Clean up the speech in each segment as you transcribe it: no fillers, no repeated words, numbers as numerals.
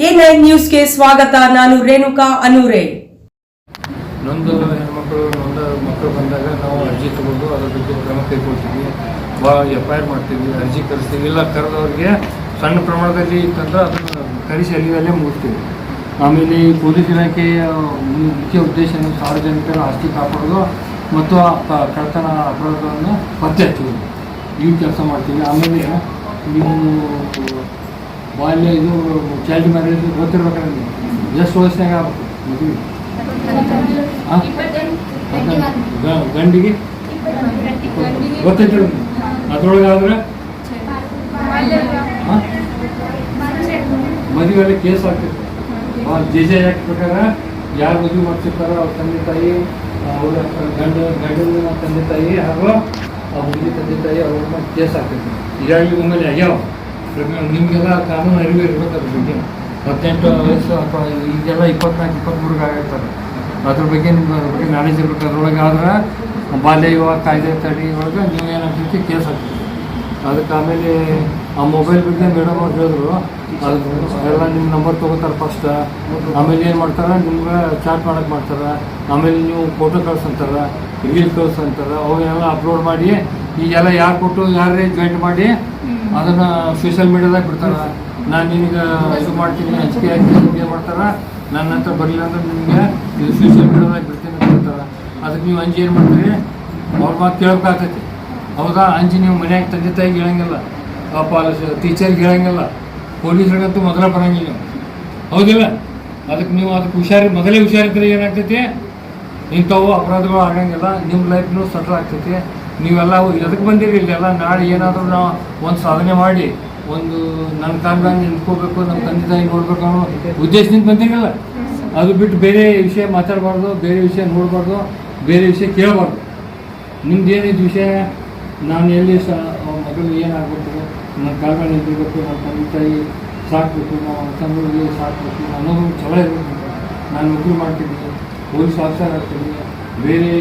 A9 ನ್ಯೂಸ್ಗೆ ಸ್ವಾಗತ. ನಾನು ರೇಣುಕಾ ಅನೂರೆ. ನೊಂದು ಮಕ್ಕಳು ಬಂದಾಗ ನಾವು ಅರ್ಜಿ ತಗೊಂಡು ಅದರ ಬಗ್ಗೆ ಕ್ರಮ ಕೈಗೊಳ್ತೀವಿ, FIR ಮಾಡ್ತೀವಿ, ಅರ್ಜಿ ಕರೆಸ್ತೀವಿ. ಇಲ್ಲ ಕರೆದವ್ರಿಗೆ ಸಣ್ಣ ಪ್ರಮಾಣದಲ್ಲಿ ಇತ್ತಂದ್ರೆ ಅದನ್ನು ಕರೆಸಿ ಅಲ್ಲಿಯಲ್ಲೇ ಮುಗಿಸ್ತೀವಿ. ಆಮೇಲೆ ಈ ಪೊಲೀಸ್ ಇಲಾಖೆಯ ಮುಖ್ಯ ಉದ್ದೇಶ ಸಾರ್ವಜನಿಕರ ಆಸ್ತಿ ಕಾಪಾಡೋದು ಮತ್ತು ಕಳ್ಳತನ ಅಪರಾಧವನ್ನು ಪತ್ತೆ ಹಚ್ಚುವುದು, ಈ ಕೆಲಸ ಮಾಡ್ತೀವಿ. ಆಮೇಲೆ ನೀವು ಬಾಲ್ಯ ಇದು ಚೈಲ್ಡ್ ಮ್ಯಾರೇಜ್ ಗೊತ್ತಿರ್ಬೇಕಾದ್ರೆ ಎಷ್ಟು ವಯಸ್ಸಿನಾಗ ಆಗ್ಬೇಕು ಮದುವೆ? ಗಂಡಿಗೆ ಗೊತ್ತೈತಿ ಅದ್ರೊಳಗಾದ್ರೆ ಮದುವೆಯಲ್ಲಿ ಕೇಸ್ ಆಗ್ತೈತೆ. JJ ಆ್ಯಕ್ಟ್ ಪ್ರಕಾರ ಯಾರು ಮದುವೆ ಮಾಡ್ತಿರ್ತಾರೋ ಅವ್ರ ತಂದೆ ತಾಯಿ, ಅವರ ಗಂಡನ ತಂದೆ ತಾಯಿ ಹಾಗೂ ಆ ಹುಡುಗಿ ತಂದೆ ತಾಯಿ ಅವ್ರ ಕೇಸ್ ಆಗ್ತೈತಿ. ಈಗಾಗಲೇ ಒಮ್ಮೆಲೆ ಆಗ್ಯಾವ. ನಿಮಗೆಲ್ಲ ಕಾನೂನು ಅರಿವು ಇರಬೇಕು ಅದ್ರ ಬಗ್ಗೆ. 18 ವಯಸ್ಸು ಅಥವಾ ಈಗೆಲ್ಲ 24-23 ಆಗಿರ್ತಾರೆ. ಅದ್ರ ಬಗ್ಗೆ ನಿಮ್ಗೆ ಅದ್ರ ಬಗ್ಗೆ ನಾಲೆಜ್ ಇರ್ಬೇಕು. ಅದ್ರೊಳಗೆ ಆದ್ರೆ ಬಾಲ್ಯ ವಿವಾಹ ಕಾಯ್ದೆ ತಡಿ ಒಳಗೆ ನೀವು ಏನಾಗ್ತೈತಿ ಕೇಸ್ ಆಗ್ತೈತಿ. ಅದಕ್ಕೆ ಆಮೇಲೆ ಆ ಮೊಬೈಲ್ ಬಗ್ಗೆ ಮೇಡಮ್ ಅವ್ರು ಹೇಳಿದ್ರು, ಅದು ಎಲ್ಲ ನಿಮ್ಮ ನಂಬರ್ ತೊಗೋತಾರೆ ಫಸ್ಟ್. ಆಮೇಲೆ ಏನು ಮಾಡ್ತಾರೆ, ನಿಮ್ಗೆ ಚಾಟ್ ಮಾಡೋಕ್ಕೆ ಮಾಡ್ತಾರೆ. ಆಮೇಲೆ ನೀವು ಫೋಟೋ ಕಳ್ಸಂತಾರೆ, ರೀಲ್ ಕಳ್ಸಂತಾರೆ. ಅವನ್ನೆಲ್ಲ ಅಪ್ಲೋಡ್ ಮಾಡಿ ಈಗೆಲ್ಲ ಯಾರು ಕೊಟ್ಟು ಯಾರೇ ಜಾಯಿಂಟ್ ಮಾಡಿ ಅದನ್ನು ಸೋಷಿಯಲ್ ಮೀಡಿಯಾದಾಗ ಬಿಡ್ತಾರೆ. ನಾನು ನಿನಗೆ ಇದು ಮಾಡ್ತೀನಿ, ಹಂಚಿಕೆ ಹಾಕಿ ಏನು ಮಾಡ್ತಾರೆ, ನನ್ನ ಹತ್ರ ಬರಲಿಲ್ಲ ಅಂದ್ರೆ ನಿಮಗೆ ಇದು ಸೋಷಿಯಲ್ ಮೀಡಿಯಾದಾಗ ಬಿಡ್ತೀನಿ ಅಂತ ಹೇಳ್ತಾರೆ. ಅದಕ್ಕೆ ನೀವು ಅಂಜಿ ಏನು ಮಾಡ್ತೀರಿ, ಅವ್ರ ಮಾತು ಕೇಳಬೇಕಾಗ್ತೈತಿ. ಹೌದಾ? ಅಂಜಿ ನೀವು ಮನ್ಯಾಗ ತಂದೆ ತಾಯಿಗೆ ಹೇಳಂಗಿಲ್ಲ, ಟೀಚರ್ಗೆ ಹೇಳಂಗಿಲ್ಲ, ಪೊಲೀಸರಿಗಂತೂ ಮೊದಲೇ ಬರೋಂಗಿಲ್ಲ ನೀವು, ಹೌದಿಲ್ಲ? ಅದಕ್ಕೆ ನೀವು ಅದಕ್ಕೆ ಮೊದಲೇ ಹುಷಾರಿದ್ರೆ ಏನಾಗ್ತೈತಿ, ಇಂಥವು ಅಪರಾಧಗಳು ಆಗಂಗಿಲ್ಲ, ನಿಮ್ಮ ಲೈಫ್ನೂ ಸೆಟ್ಲ್ ಆಗ್ತೈತಿ. ನೀವೆಲ್ಲ ಎದಕ್ಕೆ ಬಂದಿರಿ ಇಲ್ಲೆಲ್ಲ? ನಾಳೆ ಏನಾದರೂ ನಾವು ಒಂದು ಸಾಧನೆ ಮಾಡಿ ಒಂದು ನನ್ನ ಕಾಲದಾಗ ನಿಂತ್ಕೋಬೇಕು, ನಮ್ಮ ತಂದೆ ತಾಯಿ ನೋಡ್ಬೇಕು ಅನ್ನೋ ಉದ್ದೇಶದಿಂದ ಬಂದಿರಲ್ಲ. ಅದು ಬಿಟ್ಟು ಬೇರೆ ವಿಷಯ ಮಾತಾಡಬಾರ್ದು, ಬೇರೆ ವಿಷಯ ನೋಡಬಾರ್ದು, ಬೇರೆ ವಿಷಯ ಕೇಳಬಾರ್ದು. ನಿಮ್ದು ಏನಿದ್ದು ವಿಷಯ, ನಾನು ಎಲ್ಲಿ ಮಗಳು ಏನಾಗಬೇಕು, ನನ್ನ ಕಾಲದಾಗ ನಿಂತಿರ್ಬೇಕು, ನನ್ನ ತಂದೆ ತಾಯಿ ಸಾಕಬೇಕು, ನಾವು ತಂದೆಗೆ ಸಾಕಬೇಕು ಅನ್ನೋದು ಚಲೋ ಇರಬೇಕು. ನಾನು ನೌಕರಿ ಮಾಡ್ತೀನಿ, ಪೊಲೀಸ್ ಆಫೀಸರ್ ಆಗ್ತೀನಿ, ಬೇರೆ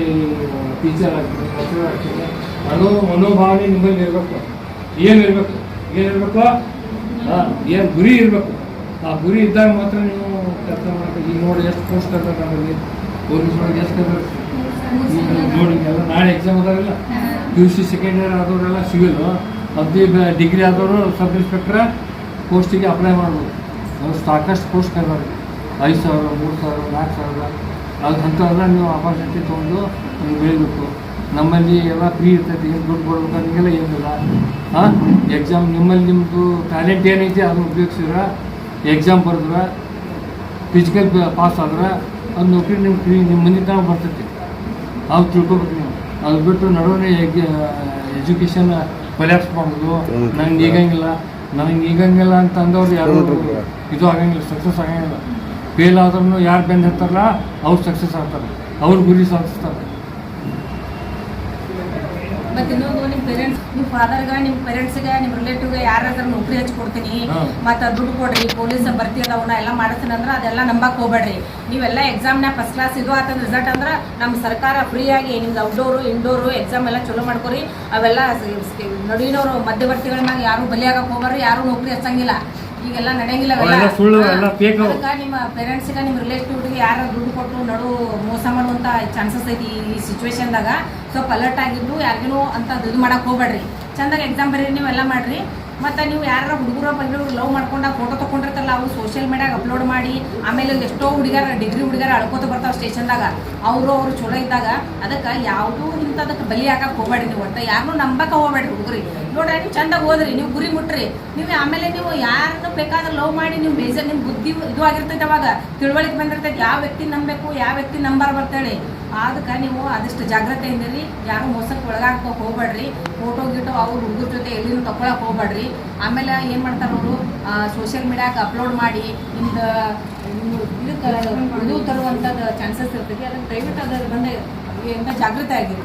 ಟೀಚರ್ ಆಗ್ತೀನಿ, ಲೆಕ್ಚರರ್ ಆಗ್ತೀನಿ ಅನ್ನೋ ಮನೋಭಾವನೆ ನಿಮ್ಮಲ್ಲಿ ಇರಬೇಕು. ಏನಿರಬೇಕು ಏನು ಗುರಿ ಇರಬೇಕು. ಆ ಗುರಿ ಇದ್ದಾಗ ಮಾತ್ರ ನೀವು ಕೆಲಸ ಮಾಡಬೇಕು. ಈಗ ನೋಡಿ ಎಷ್ಟು ಪೋಸ್ಟ್ ಕರ್ಬೇಕಂದ್ರೆ ಪೊಲೀಸ್ ಒಳಗೆ ಎಷ್ಟು ಕರ್ಬೇಕು ನೋಡಿ. ಎಲ್ಲ ನಾಳೆ ಎಕ್ಸಾಮ್ ಅದಾವೆಲ್ಲ, PUC ಸೆಕೆಂಡ್ ಇಯರ್ ಆದವರೆಲ್ಲ ಸಿವಿಲು, ಡಿಗ್ರಿ ಆದವರು ಸಬ್ ಇನ್ಸ್ಪೆಕ್ಟ್ರ ಪೋಸ್ಟಿಗೆ ಅಪ್ಲೈ ಮಾಡ್ಬೋದು. ಅವ್ರು ಸಾಕಷ್ಟು ಪೋಸ್ಟ್ ಕರ್ತಾರೆ, 5,000, 3,000, 4,000. ಅದು ಅಂಥವೆಲ್ಲ ನೀವು ಅಪಾರ್ಚುನಿಟಿ ತೊಗೊಂಡು ನೀವು ಬೆಳಿಬೇಕು. ನಮ್ಮಲ್ಲಿ ಎಲ್ಲ ಫ್ರೀ ಇರ್ತೈತಿ, ಏನು ದುಡ್ಡು ಕೊಡ್ಬೇಕು ಅನ್ನೋಂಗೆಲ್ಲ ಏನಿಲ್ಲ. ಎಕ್ಸಾಮ್ ನಿಮ್ಮದು ಟ್ಯಾಲೆಂಟ್ ಏನೈತಿ ಅದನ್ನು ಉಪಯೋಗಿಸಿದ್ರೆ, ಎಕ್ಸಾಮ್ ಬರೆದ್ರೆ, ಫಿಸಿಕಲ್ ಪಾಸ್ ಆದ್ರೆ ಅದು ನೌಕರಿ ನಿಮ್ಮ ಫ್ರೀ ನಿಮ್ಮ ಮನೆ ತನಕ ಬರ್ತೈತಿ. ಅದು ತಿಳ್ಕೊಬೇಕು ನೀವು. ಅದು ಬಿಟ್ಟು ನಡುವೆ ಎಜುಕೇಷನ್ ಕೊಲ್ಯಾಪ್ಸ್ ಮಾಡೋದು, ನನಗೆ ಈಗಂಗಿಲ್ಲ ಅಂತ ಅಂದವ್ರು ಯಾರು ಇದು ಆಗಂಗಿಲ್ಲ, ಸಕ್ಸಸ್ ಆಗಂಗಿಲ್ಲ. ಫೇಲ್ ಆದ್ರೂ ಯಾರು ಬೆನ್ನು ಹತ್ತಾರಲ್ಲ ಅವ್ರು ಸಕ್ಸಸ್ ಆಗ್ತಾರೆ, ಅವ್ರ ಗುರಿ ಸಾಧಿಸ್ತಾರೆ. ಮತ್ತು ಇನ್ನೊಂದು ನಿಮ್ಮ ಪೇರೆಂಟ್ಸ್, ನಿಮ್ಮ ಫಾದರ್ಗೆ, ನಿಮ್ಮ ಪೇರೆಂಟ್ಸ್ಗೆ, ನಿಮ್ಮ ರಿಲೇಟಿವ್ಗೆ ಯಾರಾದ್ರೂ ನೌಕರಿ ಹಚ್ಚಿ ಕೊಡ್ತೀನಿ ಮತ್ತು ದುಡ್ಡು ಕೊಡ್ರಿ, ಪೊಲೀಸ್ ಭರ್ತಿ ಅದಾವನ್ನ ಎಲ್ಲ ಮಾಡಿಸ್ತೀನಿ ಅಂದ್ರೆ ಅದೆಲ್ಲ ನಂಬಕ್ಕೆ ಹೋಗ್ಬೇಡ್ರಿ. ನೀವೆಲ್ಲ ಎಕ್ಸಾಮ್ನಾಗ ಫಸ್ಟ್ ಕ್ಲಾಸ್ ಇದು ಆತಂದ ರಿಸಲ್ಟ್ ಅಂದ್ರೆ ನಮ್ಮ ಸರ್ಕಾರ ಫ್ರೀಯಾಗಿ ನಿಮ್ದು ಔಟ್ಡೋರು ಇಂಡೋರು ಎಕ್ಸಾಮ್ ಎಲ್ಲ ಚಲೋ ಮಾಡ್ಕೊರಿ. ಅವೆಲ್ಲ ನಡುವಿನವರು ಮಧ್ಯವರ್ತಿಗಳ ಮ್ಯಾಗ ಯಾರು ಬಲಿಯಾಗಕ್ಕೆ ಹೋಗ್ಬಾರ್ರಿ, ಯಾರು ನೌಕರಿ ಹಚ್ಚಂಗಿಲ್ಲ, ಈಗೆಲ್ಲ ನಡೆಯಂಗಿಲ್ಲ. ನಿಮ್ಮ ಪೇರೆಂಟ್ಸ್ಗೆ, ನಿಮ್ಮ ರಿಲೇಟಿವ್ಗೆ ಯಾರು ದುಡ್ಡು ಕೊಟ್ಟು ಮೋಸ ಮಾಡುವಂಥ ಚಾನ್ಸಸ್ ಐತಿ ಈ ಸಿಚುವೇಶನ್ದಾಗ. ಸ್ವಲ್ಪ ಅಲರ್ಟ್ ಆಗಿದ್ದು ಯಾರಿಗೂ ಅಂತ ಇದು ಮಾಡಕ್ಕೆ ಹೋಗ್ಬೇಡ್ರಿ. ಚಂದಾಗಿ ಎಕ್ಸಾಮ್ ಬರೀರಿ, ನೀವೆಲ್ಲ ಮಾಡಿರಿ. ಮತ್ತು ನೀವು ಯಾರು ಹುಡುಗರು ಲವ್ ಮಾಡ್ಕೊಂಡಾಗ ಫೋಟೋ ತೊಗೊಂಡಿರ್ತಾರಲ್ಲ, ಅವು ಸೋಷಿಯಲ್ ಮೀಡಿಯಾಗ ಅಪ್ಲೋಡ್ ಮಾಡಿ ಆಮೇಲೆ ಎಷ್ಟೋ ಡಿಗ್ರಿ ಹುಡುಗರ ಅಳ್ಕೋತ ಬರ್ತಾವೆ ಸ್ಟೇಷನ್ದಾಗ. ಅವರು ಚಲೋ ಇದ್ದಾಗ ಅದಕ್ಕೆ ಯಾವುದೂ ಇಂಥದಕ್ಕೆ ಬಲಿ ಹಾಕಕ್ಕೆ ಹೋಗ್ಬೇಡ್ರಿ. ನೀವು ಒಟ್ಟು ಯಾರನ್ನೂ ನಂಬಕ್ಕೆ ಹೋಗ್ಬೇಡ್ರಿ. ಹುಡುಗ್ರಿ ನೋಡ್ರಿ, ನೀವು ಚಂದಾಗಿ ಓದ್ರಿ, ನೀವು ಗುರಿ ಮುಟ್ರಿ. ನೀವು ಆಮೇಲೆ ನೀವು ಯಾರನ್ನು ಬೇಕಾದ್ರೆ ಲವ್ ಮಾಡಿ ನೀವು ಬೇಜಾರು ನಿಮ್ಮ ಬುದ್ಧಿ ಇದು ಆಗಿರ್ತೈತೆ, ಅವಾಗ ತಿಳುವಳಿಕೆ ಬಂದಿರ್ತೈತೆ ಯಾವ ವ್ಯಕ್ತಿ ನಂಬಬೇಕು, ಯಾವ ವ್ಯಕ್ತಿ ನಂಬರ್ ಬರ್ತೇಳಿ. ಅದಕ್ಕೆ ನೀವು ಆದಷ್ಟು ಜಾಗ್ರತೆಯಿಂದಿರಿ, ಯಾರು ಮೋಸಕ್ಕೆ ಒಳಗಾಕ ಹೋಗ್ಬೇಡ್ರಿ. ಫೋಟೋ ಗೀಟೋ ಅವ್ರು ಹುಡುಗರ ಜೊತೆ ಎಲ್ಲಿನೂ ತಗೊಳಕ್ಕೆ ಹೋಗ್ಬೇಡ್ರಿ. ಆಮೇಲೆ ಏನು ಮಾಡ್ತಾರೆ ಅವರು, ಸೋಷಿಯಲ್ ಮೀಡಿಯಾಕ್ಕೆ ಅಪ್ಲೋಡ್ ಮಾಡಿ ನಿಮ್ದು ಇದು ತರುವಂಥದ್ದು ಚಾನ್ಸಸ್ ಇರ್ತೈತಿ. ಅದಕ್ಕೆ ದಯವಿಟ್ಟು ಅದರ ಬಂದು ಎಂತ ಜಾಗೃತಿ ಆಗಿರಿ.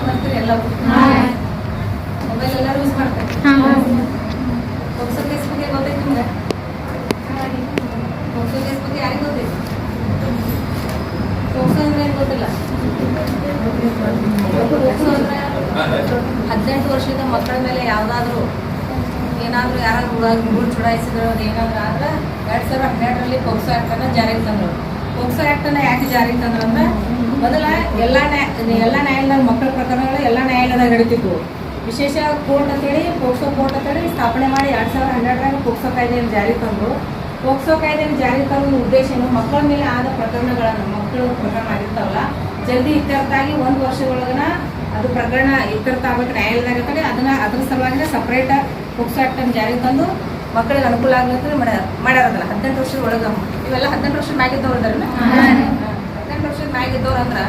ಬರ್ತೀರಿ ಎಲ್ಲ ಮೊಬೈಲ್ ಎಲ್ಲ ಯೂಸ್ ಮಾಡ್ತಾರೆ. ಹೋಗ್ಸೋ ಕೇಸ್ ಬಗ್ಗೆ ಗೊತ್ತೈತಿ ನಿಮ್ಗೆ? ಹೋಗ್ಸೋ ಕೇಸ್ ಬಗ್ಗೆ ಯಾರಿಗೆ ಗೊತ್ತೈತಿ? ಗೊತ್ತಿಲ್ಲ. ಪೋಕ್ಸೋ ಅಂದ್ರೆ 18 ವರ್ಷದ ಮಕ್ಕಳ ಮೇಲೆ ಯಾವುದಾದ್ರೂ ಏನಾದರೂ ಯಾರಾದ್ರೂ ಹುಡುಗರು ಚುಡಾಯಿಸಿದ್ರು ಅದು ಏನಾದರೂ ಆದ್ರೆ 2012ರಲ್ಲಿ ಪೋಕ್ಸೋ ಆ್ಯಕ್ಟನ್ನು ಜಾರಿಗೆ ತಂದರು. ಪೋಕ್ಸೋ ಆ್ಯಕ್ಟನ್ನು ಯಾಕೆ ಜಾರಿಗೆ ತಂದ್ರು ಅಂದ್ರೆ ಮೊದಲ ಎಲ್ಲ ನ್ಯಾಯಾಲಯದ ಮಕ್ಕಳ ಪ್ರಕರಣಗಳು ಎಲ್ಲ ನ್ಯಾಯಾಲಯದಾಗ ನಡೀತಿದ್ವು. ವಿಶೇಷ ಕೋರ್ಟ್ ಅಂತೇಳಿ ಪೋಕ್ಸೋ ಕೋರ್ಟ್ ಅಂತೇಳಿ ಸ್ಥಾಪನೆ ಮಾಡಿ 2012ರಾಗ ಪೋಕ್ಸೋ ಕಾಯ್ದೆಯನ್ನು ಜಾರಿಗೆ ತಂದರು. ಪೋಕ್ಸೋ ಕಾಯ್ದೆಯನ್ನು ಜಾರಿಗೆ ತರುವ ಉದ್ದೇಶ ಏನು, ಮಕ್ಕಳ ಮೇಲೆ ಆದ ಪ್ರಕರಣಗಳನ್ನು, ಮಕ್ಕಳು ಪ್ರಕರಣ ಆಗಿರ್ತಾವಲ್ಲ ಜಲ್ದಿ ಇತ್ಯರ್ಥ ಆಗಿ 1 ವರ್ಷದೊಳಗನ ಅದು ಪ್ರಕರಣ ಇತ್ಯರ್ಥ ಆಗ್ಬೇಕು ನ್ಯಾಯಾಲಯದಾಗ ಇರ್ತಾರೆ. ಅದ್ರ ಸಲುವಾಗಿ ಸಪ್ರೇಟ್ ಪೋಕ್ಸೋ ಆ್ಯಕ್ಟನ್ನು ಜಾರಿಗೆ ತಂದು ಮಕ್ಕಳಿಗೆ ಅನುಕೂಲ ಆಗ್ಲಿಕ್ಕೆ ಮಾಡ್ಯಾರದಲ್ಲ. 18 ವರ್ಷದ ಒಳಗೆ ಇವೆಲ್ಲ 18 ವರ್ಷದ ಮ್ಯಾಗಿದ್ದವ್ರು ಇದಾರಲ್ಲ. 18 ವರ್ಷದ ಮ್ಯಾಗಿದ್ದವ್ರು ಅಂದ್ರೆ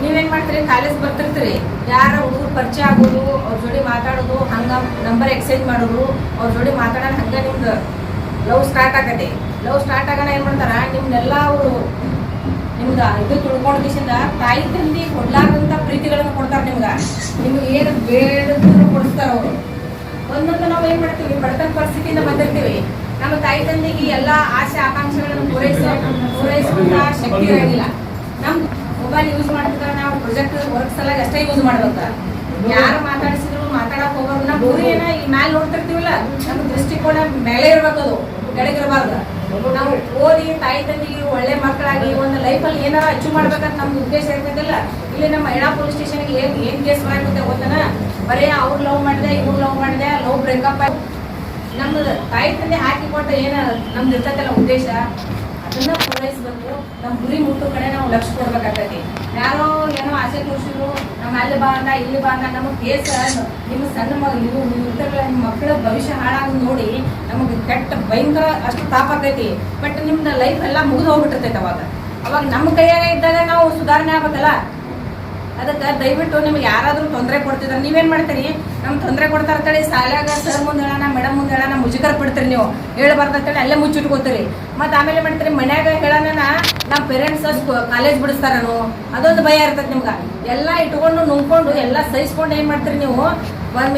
ನೀವೇನು ಮಾಡ್ತೀರಿ, ಕಾಲೇಜ್ ಬರ್ತಿರ್ತೀರಿ, ಯಾರ ಹುಡುಗರು ಪರಿಚಯ ಆಗೋದು, ಅವ್ರ ಜೋಡಿ ಮಾತಾಡೋದು, ಹಂಗೆ ನಂಬರ್ ಎಕ್ಸ್ಚೇಂಜ್ ಮಾಡೋದು, ಅವ್ರ ಜೋಡಿ ಮಾತಾಡೋಣ, ಹಂಗೆ ನಿಮ್ದು ಲವ್ ಸ್ಟಾರ್ಟ್ ಆಗತ್ತೆ. ಲವ್ ಸ್ಟಾರ್ಟ್ ಆಗೋಣ ಏನು ಮಾಡ್ತಾರ, ನಿಮ್ನೆಲ್ಲ ಅವರು ನಿಮ್ಗೆ ಇದು ತಿಳ್ಕೊಂಡು ಕಿಸಿಂದ ತಾಯಿ ತಂದೆ ಕೊಡ್ಲಾರ್ದಂಥ ಪ್ರೀತಿಗಳನ್ನು ಕೊಡ್ತಾರೆ. ನಿಮ್ಗೆ ಏನು ಬೇಡದ್ರು ಕೊಡಿಸ್ತಾರೆ ಅವರು. ಒಂದೊಂದು ನಾವು ಏನು ಮಾಡ್ತೀವಿ, ಬಡತನ ಪರಿಸ್ಥಿತಿಯಿಂದ ಬಂದಿರ್ತೀವಿ. ನಮ್ಮ ತಾಯಿ ತಂದೆಗೆ ಎಲ್ಲ ಆಸೆ ಆಕಾಂಕ್ಷೆಗಳನ್ನು ಪೂರೈಸುವಂಥ ಶಕ್ತಿ ಇರೋದಿಲ್ಲ. ನಮ್ಮ ಮೊಬೈಲ್ ಯೂಸ್ ಮಾಡ್ತಿದ್ರೆ ನಾವು ಪ್ರೊಜೆಕ್ಟ್ ವರ್ಕ್ ಸಲುವಾಗಿ ಅಷ್ಟೇ ಯೂಸ್ ಮಾಡ್ಬೇಕು. ಯಾರು ಮಾತಾಡಿಸಿದ್ರು ಮಾತಾಡಕ್ ಹೋಗೋದು. ನಮ್ಮ ಗುರಿ ಏನ ಈಗ ಮ್ಯಾಲೆ ನೋಡ್ತಿರ್ತೀವಲ್ಲ, ನಮ್ಮ ದೃಷ್ಟಿಕೋನ ಮೇಲೆ ಇರ್ಬೇಕು, ಅದು ಕೆಳಗಿರಬಾರ್ದು. ನಾವು ಓದಿ ತಾಯಿ ತಂದೆಗೆ ಒಳ್ಳೆ ಮಕ್ಕಳಾಗಿ ಒಂದು ಲೈಫಲ್ಲಿ ಏನಾರ ಅಚೀವ್ ಮಾಡ್ಬೇಕಂತ ನಮ್ದು ಉದ್ದೇಶ ಇರ್ತೈತಿಲ್ಲ. ಇಲ್ಲಿ ನಮ್ಮ ಮಹಿಳಾ ಪೊಲೀಸ್ ಸ್ಟೇಷನ್ಗೆ ಏನ್ ಕೇಸ್ ಬರುತ್ತೆ ಗೊತ್ತನ, ಬರೀ ಅವ್ರು ಲವ್ ಮಾಡಿದೆ, ಇವ್ರು ಲವ್ ಮಾಡಿದೆ, ಲವ್ ಬ್ರೇಕಪ್. ನಮ್ದು ತಾಯಿ ತಂದೆ ಹಾಕಿ ಕೊಟ್ಟ ಏನ ನಮ್ದು ಇರ್ತೈತಲ್ಲ ಉದ್ದೇಶ, ಅದನ್ನ ಪೂರೈಸ್ಬೇಕು. ನಮ್ಮ ಗುರಿ ಮುಟ್ಟು ಕಡೆ ನಾವು ಲಕ್ಷ್ಯ ಕೊಡ್ಬೇಕಾಗ್ತೈತಿ. ಯಾರೋ ಏನೋ ಆಸೆ ತೋರಿಸಿದ್ರು, ನಮ್ಮ ಅಲ್ಲಿ ಬಾ ಅಂದ ಇಲ್ಲಿ ಬಾ ಅಂದ, ನಮಗೆ ಕೇಸ್ ನಿಮ್ಮ ಸಣ್ಣ ನೀವು ಇರ್ತಾರಲ್ಲ, ನಿಮ್ಮ ಮಕ್ಕಳ ಭವಿಷ್ಯ ಹಾಳಾಗೋದು ನೋಡಿ ನಮಗೆ ಕೆಟ್ಟ ಭಯಂಕರ ಅಷ್ಟು ತಾಪಾಕೈತಿ. ಬಟ್ ನಿಮ್ದು ಲೈಫ್ ಎಲ್ಲ ಮುಗಿದು ಹೋಗ್ಬಿಟ್ಟಿರ್ತೈತೆ. ಅವಾಗ ನಮ್ಮ ಕೈಯಾಗ ಇದ್ದಾಗ ನಾವು ಸುಧಾರಣೆ ಆಗ್ಬೇಕಲ್ಲ. ಅದಕ್ಕೆ ದಯವಿಟ್ಟು ನಿಮ್ಗೆ ಯಾರಾದರೂ ತೊಂದರೆ ಕೊಡ್ತಿದ್ದಾರೆ, ನೀವೇನು ಮಾಡ್ತೀರಿ, ನಮ್ಗೆ ತೊಂದರೆ ಕೊಡ್ತಾ ಇರ್ತಾಳೆ ಶಾಲ್ಯಾಗ ಸರ್ ಮುಂದೆ ಹೇಳೋಣ, ಮೇಡಮ್ ಮುಂದೆ ಹೇಳೋಣ, ಮುಜುಗರ ಬಿಡ್ತೀರಿ. ನೀವು ಹೇಳ್ಬಾರ್ದಂತೇಳಿ ಅಲ್ಲೇ ಮುಚ್ಚಿಟ್ಕೋತೀರಿ. ಮತ್ತು ಆಮೇಲೆ ಮಾಡ್ತೀರಿ, ಮನ್ಯಾಗ ಹೇಳೋಣ ನಮ್ಮ ಪೇರೆಂಟ್ಸ್ ಕಾಲೇಜ್ ಬಿಡಿಸ್ತಾರನು, ಅದೊಂದು ಭಯ ಇರ್ತೈತೆ ನಿಮ್ಗೆ. ಎಲ್ಲ ಇಟ್ಕೊಂಡು ನುಂಗ್ಕೊಂಡು ಎಲ್ಲ ಸಹಿಸ್ಕೊಂಡು ಏನು ಮಾಡ್ತೀರಿ ನೀವು,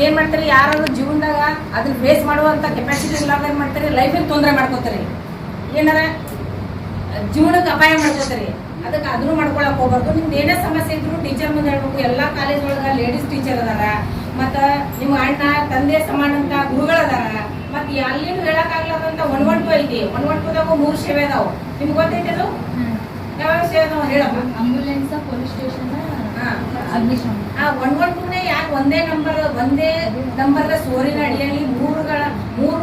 ಏನು ಮಾಡ್ತೀರಿ, ಯಾರಾದ್ರೂ ಜೀವನದಾಗ ಅದನ್ನ ಫೇಸ್ ಮಾಡುವಂಥ ಕೆಪಾಸಿಟಿ ಇಲ್ಲಾರ್ದ ಏನು ಮಾಡ್ತೀರಿ, ಲೈಫಿಗೆ ತೊಂದರೆ ಮಾಡ್ಕೋತೀರಿ, ಏನಾರ ಜೀವನಕ್ಕೆ ಅಪಾಯ ಮಾಡ್ಕೋತೀರಿ. ಅದಕ್ಕೆ ಅದನ್ನು ಮಾಡ್ಕೊಳಕ್ ಹೋಗ್ಬಾರ್ದು. ನಿಮ್ದು ಏನೇ ಸಮಸ್ಯೆ ಇದ್ರು ಟೀಚರ್ ಮುಂದೆ ಹೇಳ್ಬೇಕು. ಎಲ್ಲ ಕಾಲೇಜ್ ಒಳಗೆ ಲೇಡೀಸ್ ಟೀಚರ್ ಅದಾರ, ಮತ್ತು ನಿಮ್ಮ ಅಣ್ಣ ತಂದೆ ಸಮಾನ ಅಂತ ಗುರುಗಳು ಅದಾರ. ಮತ್ತು ಅಲ್ಲಿಂದ ಹೇಳಕ್ಕಾಗ್ಲಾರ್ದಂತ 112 ಐತಿ. 112ದಾಗ 3 ಸೇವೆ ಅದಾವ. ನಿಮ್ಗೆ ಗೊತ್ತೈತೆ ಅದು ಯಾವ ಸೇವೆ ಅದಾವ ಹೇಳಮ್ಮ? ಆಂಬುಲೆನ್ಸ್, ಪೊಲೀಸ್ ಸ್ಟೇಷನ್, ಅಗ್ನಿಶಾಮಕ. 112ನೇ ಯಾಕೆ ಒಂದೇ ನಂಬರ್ದ ಸೋರಿನ ಅಡಿಯಲ್ಲಿ 3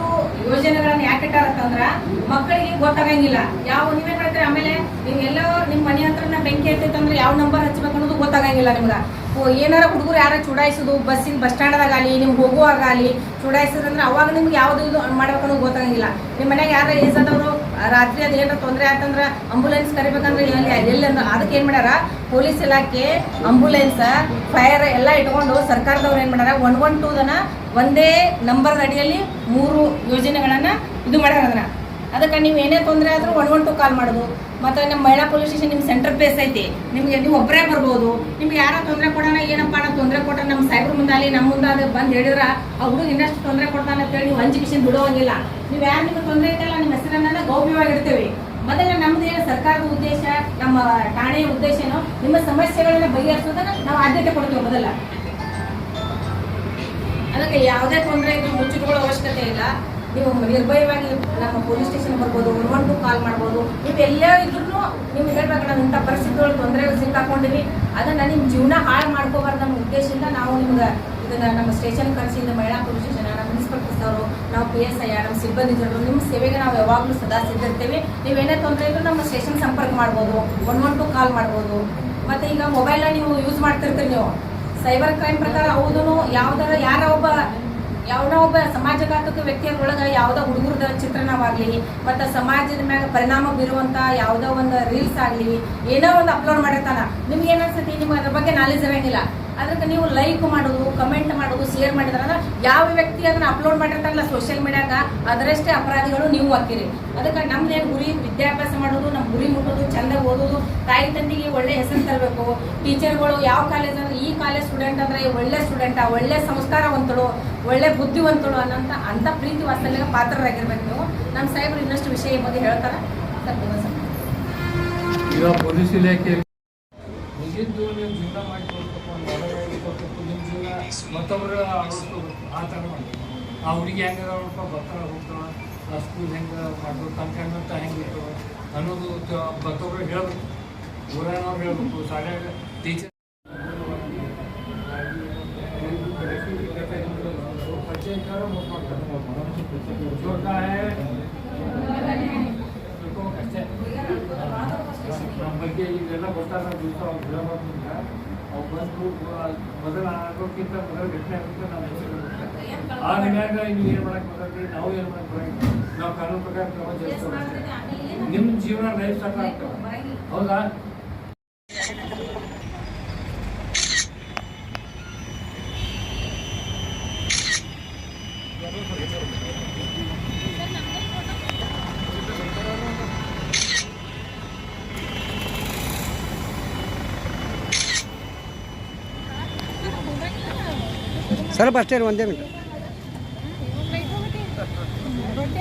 ಯೋಜನೆಗಳನ್ನ ಯಾಕೆ ಇಟ್ಟಾರಂತಂದ್ರ ಮಕ್ಕಳಿಗೆ ಗೊತ್ತಾಗಂಗಿಲ್ಲ. ಯಾವ ನೀವೇನ್ ಮಾಡ್ತೀರಿ, ಆಮೇಲೆ ನೀವೆಲ್ಲ ನಿಮ್ಮ ಮನೆ ಹತ್ರ ಬೆಂಕಿ ಹತ್ತೈತಂದ್ರೆ ಯಾವ ನಂಬರ್ ಹಚ್ಬೇಕು ಅನ್ನೋದು ಗೊತ್ತಾಗಂಗಿಲ್ಲ ನಿಮ್ಗೆ. ಏನಾರ ಹುಡುಗರು ಯಾರ ಚುಡಾಯಿಸೋದು, ಬಸ್ ಸ್ಟ್ಯಾಂಡ್ದಾಗಲಿ ನಿಮ್ಗೆ ಹೋಗುವಾಗಲಿ ಚುಡಾಯಿಸೋದಂದ್ರೆ ಅವಾಗ ನಿಮ್ಗೆ ಯಾವ್ದು ಇದು ಮಾಡ್ಬೇಕನ್ನೋದು ಗೊತ್ತಾಗಂಗಿಲ್ಲ. ನಿಮ್ಮ ಮನ್ಯಾಗ ಯಾರ ಏಸದವರು ರಾತ್ರಿ ಅದು ಏನಾರ ತೊಂದರೆ ಆಯ್ತಂದ್ರೆ ಆಂಬುಲೆನ್ಸ್ ಕರಿಬೇಕಂದ್ರೆ ಎಲ್ಲಿ ಅಂದ್ರೆ ಅದಕ್ಕೆ ಏನು ಮಾಡ್ಯಾರ, ಪೊಲೀಸ್ ಇಲಾಖೆ ಆಂಬುಲೆನ್ಸ್ ಫೈರ್ ಎಲ್ಲ ಇಟ್ಕೊಂಡು ಸರ್ಕಾರದವ್ರು ಏನು ಮಾಡ್ಯಾರ 112ದನ ಒಂದೇ ನಂಬರ್ದ ಅಡಿಯಲ್ಲಿ 3 ಯೋಜನೆಗಳನ್ನು ಇದು ಮಾಡ್ಯಾರ. ಅದಕ್ಕೆ ನೀವು ಏನೇ ತೊಂದರೆ ಆದರೂ 112 ಕಾಲ್ ಮಾಡೋದು. ಮತ್ತು ನಮ್ಮ ಮಹಿಳಾ ಪೊಲೀಸ್ ಸ್ಟೇಷನ್ ನಿಮ್ಮ ಸೆಂಟ್ರಲ್ ಪ್ಲೇಸ್ ಐತಿ, ನಿಮಗೆ ನೀವು ಒಬ್ಬರೇ ಬರ್ಬೋದು. ನಿಮ್ಗೆ ಯಾರೋ ತೊಂದರೆ ಕೊಡೋಣ, ಏನಪ್ಪ ನಾವು ತೊಂದರೆ ಕೊಟ್ಟರೆ ನಮ್ಮ ಸೈಬರ್ ಮುಂದಾಲಿ ನಮ್ಮ ಮುಂದೆ ಅದು ಬಂದು ಹೇಳಿದ್ರೆ ಆ ಹುಡುಗ ಇನ್ನಷ್ಟು ತೊಂದರೆ ಕೊಡ್ತಾನೆ ಅಂತೇಳಿ ನೀವು ಅಂಜಿಕಿಸಿಂದ ಬಿಡುವಂಗಿಲ್ಲ. ನೀವು ಯಾರು ನಿಮ್ಗೆ ತೊಂದರೆ ಐತಲ್ಲ ನಿಮ್ಮ ಹೆಸರನ್ನ ಗೌಪ್ಯವಾಗಿಡ್ತೇವೆ. ಮೊದಲ ನಮ್ದು ಏನು ಸರ್ಕಾರದ ಉದ್ದೇಶ, ನಮ್ಮ ಠಾಣೆಯ ಉದ್ದೇಶ ಏನು, ನಿಮ್ಮ ಸಮಸ್ಯೆಗಳನ್ನ ಬಗೆಹರಿಸೋದನ್ನ ನಾವು ಆದ್ಯತೆ ಕೊಡ್ತೇವೆ ಮೊದಲ. ಅದಕ್ಕೆ ಯಾವುದೇ ತೊಂದರೆ ಇದ್ರೂ ಮುಚ್ಚಿಟ್ಕೊಳ್ಳೋ ಅವಶ್ಯಕತೆ ಇಲ್ಲ. ನೀವು ನಿರ್ಭಯವಾಗಿ ನಮ್ಮ ಪೊಲೀಸ್ ಸ್ಟೇಷನ್ ಬರ್ಬೋದು, 112 ಕಾಲ್ ಮಾಡ್ಬೋದು. ನೀವು ಎಲ್ಲೇ ಇದ್ರೂ ನಿಮ್ಗೆ ಹೇಳ್ಬೇಕು, ನಾವು ಇಂಥ ಪರಿಸ್ಥಿತಿಗಳು ತೊಂದರೆ ಸಿಕ್ಕಾಕೊಂಡಿವಿ, ಅದನ್ನು ನಿಮ್ಮ ಜೀವನ ಹಾಳು ಮಾಡ್ಕೋಬಾರ್ದು ನಮ್ಮ ಉದ್ದೇಶದಿಂದ ನಾವು ನಿಮ್ಗೆ ಇದನ್ನು ನಮ್ಮ ಸ್ಟೇಷನ್ ಕರೆಸಿದ ಮಹಿಳಾ ಪೊಲೀಸ್ ಸ್ಟೇಷನ್, ನಮ್ಮ ಇನ್ಸ್ಪೆಕ್ಟರ್ಸ್ ಅವರು, ನಾವು PSI, ನಮ್ಮ ಸಿಬ್ಬಂದಿ ಜನರು, ನಿಮ್ಮ ಸೇವೆಗೆ ನಾವು ಯಾವಾಗಲೂ ಸದಾ ಸಿದ್ದಿರ್ತೇವೆ. ನೀವೇನೇ ತೊಂದರೆ ಇದ್ರೂ ನಮ್ಮ ಸ್ಟೇಷನ್ ಸಂಪರ್ಕ ಮಾಡ್ಬೋದು, 112 ಕಾಲ್ ಮಾಡ್ಬೋದು. ಮತ್ತು ಈಗ ಮೊಬೈಲ್ನ ನೀವು ಯೂಸ್ ಮಾಡ್ತಿರ್ತೀರಿ, ನೀವು ಸೈಬರ್ ಕ್ರೈಮ್ ಪ್ರಕಾರ ಹೌದು ಯಾವನೋ ಒಬ್ಬ ಸಮಾಜಘಾತಕ ವ್ಯಕ್ತಿಯೊಳಗೆ ಯಾವುದೋ ಹುಡುಗರದ ಚಿತ್ರಣವಾಗಲಿ ಮತ್ತು ಸಮಾಜದ ಮ್ಯಾಗ ಪರಿಣಾಮ ಬೀರುವಂಥ ಯಾವುದೋ ಒಂದು ರೀಲ್ಸ್ ಆಗಲಿ ಏನೋ ಒಂದು ಅಪ್ಲೋಡ್ ಮಾಡಿರ್ತಾನೆ. ನಿಮ್ಗೆ ಏನಿಸ್ತೈತಿ, ನಿಮ್ಗೆ ಅದ್ರ ಬಗ್ಗೆ ನಾಲೆಜ್ ಇರೋಂಗಿಲ್ಲ. ಅದಕ್ಕೆ ನೀವು ಲೈಕ್ ಮಾಡೋದು, ಕಮೆಂಟ್ ಮಾಡೋದು, ಶೇರ್ ಮಾಡಿದ್ರೆ ಯಾವ ವ್ಯಕ್ತಿ ಅದನ್ನ ಅಪ್ಲೋಡ್ ಮಾಡಿರ್ತಾರಲ್ಲ ಸೋಷಿಯಲ್ ಮೀಡಿಯಾಗ ಅದರಷ್ಟೇ ಅಪರಾಧಿಗಳು ನೀವು ಹಾಕಿರಿ. ಅದಕ್ಕೆ ನಮ್ದೇನು ಗುರಿ, ವಿದ್ಯಾಭ್ಯಾಸ ಮಾಡೋದು, ನಮ್ಮ ಗುರಿ ಮುಟ್ಟೋದು, ಚಂದ ಓದೋದು, ತಾಯಿ ತಂದೆಗೆ ಒಳ್ಳೆ ಹೆಸರು ತರಬೇಕು. ಟೀಚರ್ಗಳು ಯಾವ ಕಾಲೇಜ್ ಅಂದ್ರೆ ಈ ಕಾಲೇಜ್ ಸ್ಟೂಡೆಂಟ್ ಅಂದರೆ ಒಳ್ಳೆ ಸ್ಟೂಡೆಂಟ, ಒಳ್ಳೆ ಸಂಸ್ಕಾರವಂತಳು, ಒಳ್ಳೆ ಬುದ್ಧಿವಂತಳು ಅಂತ ಪ್ರೀತಿ ವಾತ್ಸಲ್ಯಕ್ಕೆ ಪಾತ್ರರಾಗಿರ್ಬೇಕು ನೀವು. ನಮ್ಮ ಸಾಹೇಬರು ಇನ್ನಷ್ಟು ವಿಷಯ ಬಗ್ಗೆ ಹೇಳ್ತಾರೆ. ಈಗ ಪೊಲೀಸ್ ಇಲಾಖೆ ತಿದ್ದು ನೀವು ಜೀವನ ಮಾಡಿ ಕೊಡ್ಬೇಕು, ಹೊರಗಡೆ ಕೊಡ್ಬೇಕು, ನಿಮ್ಮ ಜೀವನ ಮತ್ತೊಬ್ಬರು ಅಳಿಸ್ಕೋಬೇಕು, ಆ ಥರ ಮಾಡಬೇಕು. ಆ ಹುಡುಗಿ ಹೆಂಗೆ ನೋಡಪ್ಪ ಬರ್ತಾಳೆ ಹೋಗ್ತಾಳೆ, ಆ ಸ್ಕೂಲ್ ಹೆಂಗೆ ಮಾಡ್ಬೇಕು, ತನ್ನ ಕಣ್ಣಂತ ಹೆಂಗೆ ಇರ್ತವೆ ಅನ್ನೋದು ಮತ್ತೊಬ್ಬರು ಹೇಳ್ಬೇಕು, ಊರನವ್ರು ಹೇಳ್ಬೇಕು, ಶಾಲ್ಯಾಗ ಟೀಚರ್ ನಮ್ಮ ಬಗ್ಗೆ ಈಗೆಲ್ಲ ಗೊತ್ತಾಗ ದಿವಸ ಅವ್ರು ಬಿಡಬಾರ್ದಿಂದ ಅವ್ರು ಬಂದು ಮೊದಲು ಆಗೋಕ್ಕಿಂತ ಮೊದಲು ಘಟನೆ ಆಗುತ್ತೆ ನಾವು ಹೆಸರು ಆ ನಿಮ್ಯಾಗ ನೀವು ಏನು ಮಾಡಕ್ಕೆ ಬರೋದ್ರಿ, ನಾವು ಏನು ಮಾಡಕ್ಕೆ ಬರೋಂಗಿಲ್ಲ. ನಾವು ಕಾನೂನು ಪ್ರಕಾರ ಕ್ರಮ ಜರುಗಿಸ್ತೀವಿ. ನಿಮ್ಮ ಜೀವನ ಲೈಫ್ ಸ್ಟಾರ್ಟ್ ಆಗ್ತದೆ, ಹೌದಾ? ಸ್ವಲ್ಪ ಅಷ್ಟೇ ಒಂದೇ ಮಿನಿಟ್. ರೊಟ್ಟಿ